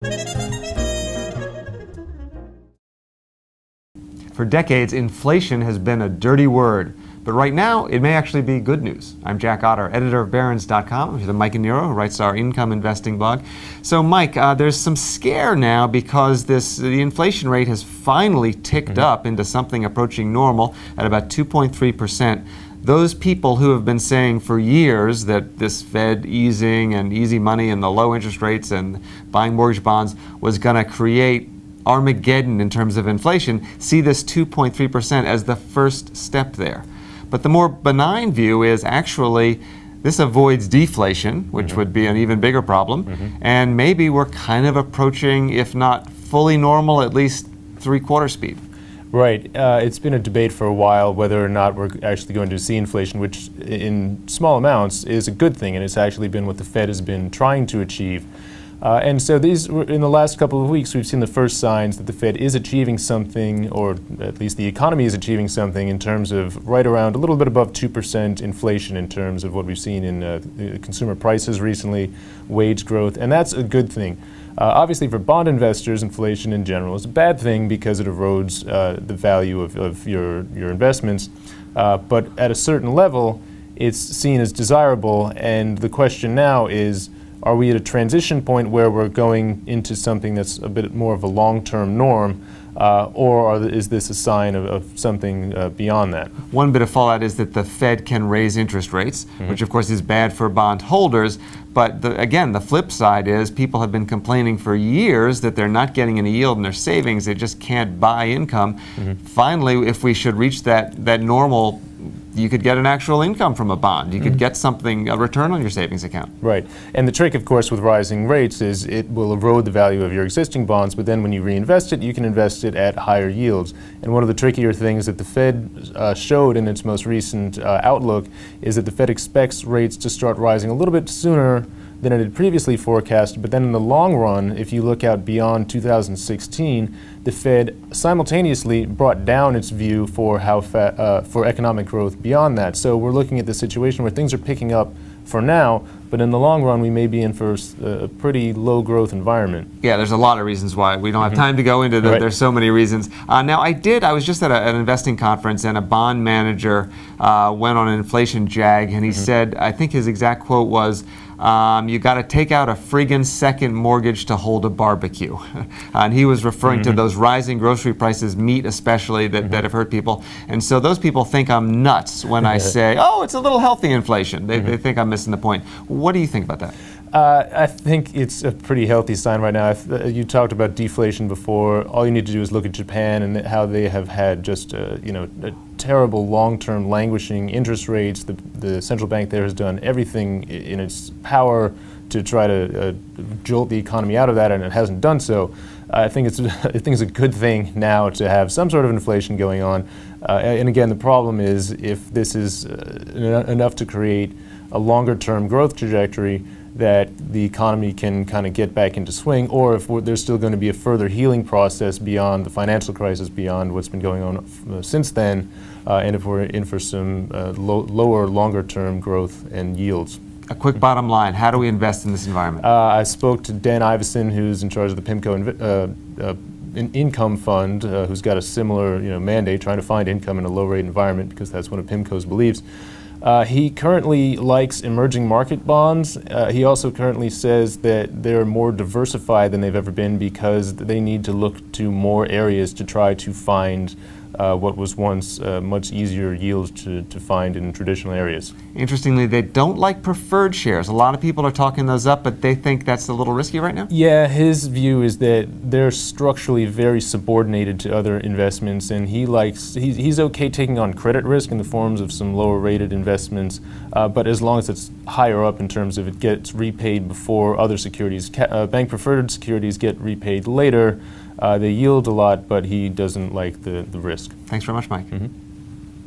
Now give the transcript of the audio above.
For decades, inflation has been a dirty word, but right now it may actually be good news. I'm Jack Otter, editor of BARRON'S.com. I'm here with Mike Nero, who writes our income investing blog. So Mike, there's some scare now because the inflation rate has finally ticked up into something approaching normal at about 2.3%. Those people who have been saying for years that this Fed easing and easy money and the low interest rates and buying mortgage bonds was going to create Armageddon in terms of inflation, see this 2.3% as the first step there. But the more benign view is actually this avoids deflation, which would be an even bigger problem, and maybe we're kind of approaching, if not fully normal, at least three-quarter speed. Right. It's been a debate for a while whether or not we're actually going to see inflation, which in small amounts is a good thing, and it's actually been what the Fed has been trying to achieve. And so in the last couple of weeks, we've seen the first signs that the Fed is achieving something, or at least the economy is achieving something in terms of right around a little bit above 2% inflation in terms of what we've seen in consumer prices recently, wage growth, and that's a good thing. Obviously, for bond investors, inflation in general is a bad thing because it erodes the value of your investments. But at a certain level, it's seen as desirable, and the question now is, are we at a transition point where we're going into something that's a bit more of a long-term norm, or is this a sign of something beyond that? One bit of fallout is that the Fed can raise interest rates, which of course is bad for bond holders. But again, the flip side is people have been complaining for years that they're not getting any yield in their savings. They just can't buy income. Finally, if we should reach that normal, you could get an actual income from a bond. You could get something, a return on your savings account. Right. And the trick, of course, with rising rates is it will erode the value of your existing bonds, but then when you reinvest it, you can invest it at higher yields. And one of the trickier things that the Fed showed in its most recent outlook is that the Fed expects rates to start rising a little bit sooner than it had previously forecast, but then in the long run, if you look out beyond 2016, the Fed simultaneously brought down its view for for economic growth beyond that. So we're looking at the situation where things are picking up for now, but in the long run, we may be in for a pretty low growth environment. Yeah, there's a lot of reasons why. We don't have time to go into them. Right. There's so many reasons. Now, I was just at an investing conference, and a bond manager went on an inflation jag, and he said, I think his exact quote was, you got to take out a friggin' second mortgage to hold a barbecue. And he was referring to those rising grocery prices, meat especially, that have hurt people. And so those people think I'm nuts when I say, oh, it's a little healthy inflation. They think I'm missing the point. What do you think about that? I think it's a pretty healthy sign right now. You talked about deflation before. All you need to do is look at Japan and how they have had just a terrible long-term languishing interest rates. The central bank there has done everything in its power to try to jolt the economy out of that, and it hasn't done so. I think it's a good thing now to have some sort of inflation going on. And again, the problem is if this is enough to create a longer-term growth trajectory, that the economy can kind of get back into swing, or if there's still going to be a further healing process beyond the financial crisis, beyond what's been going on since then, and if we're in for some lower, longer-term growth and yields. A quick bottom line, how do we invest in this environment? I spoke to Dan Iveson, who's in charge of the PIMCO income fund, who's got a similar mandate, trying to find income in a low-rate environment, because that's one of PIMCO's beliefs. He currently likes emerging market bonds. He also currently says that they're more diversified than they've ever been because they need to look to more areas to try to find what was once much easier yields to find in traditional areas. Interestingly, they don't like preferred shares. A lot of people are talking those up, but they think that's a little risky right now? Yeah, his view is that they're structurally very subordinated to other investments, and he's okay taking on credit risk in the forms of some lower rated investments, but as long as it's higher up in terms of it gets repaid before other securities, bank preferred securities get repaid later. They yield a lot, but he doesn't like the risk. Thanks very much, Mike.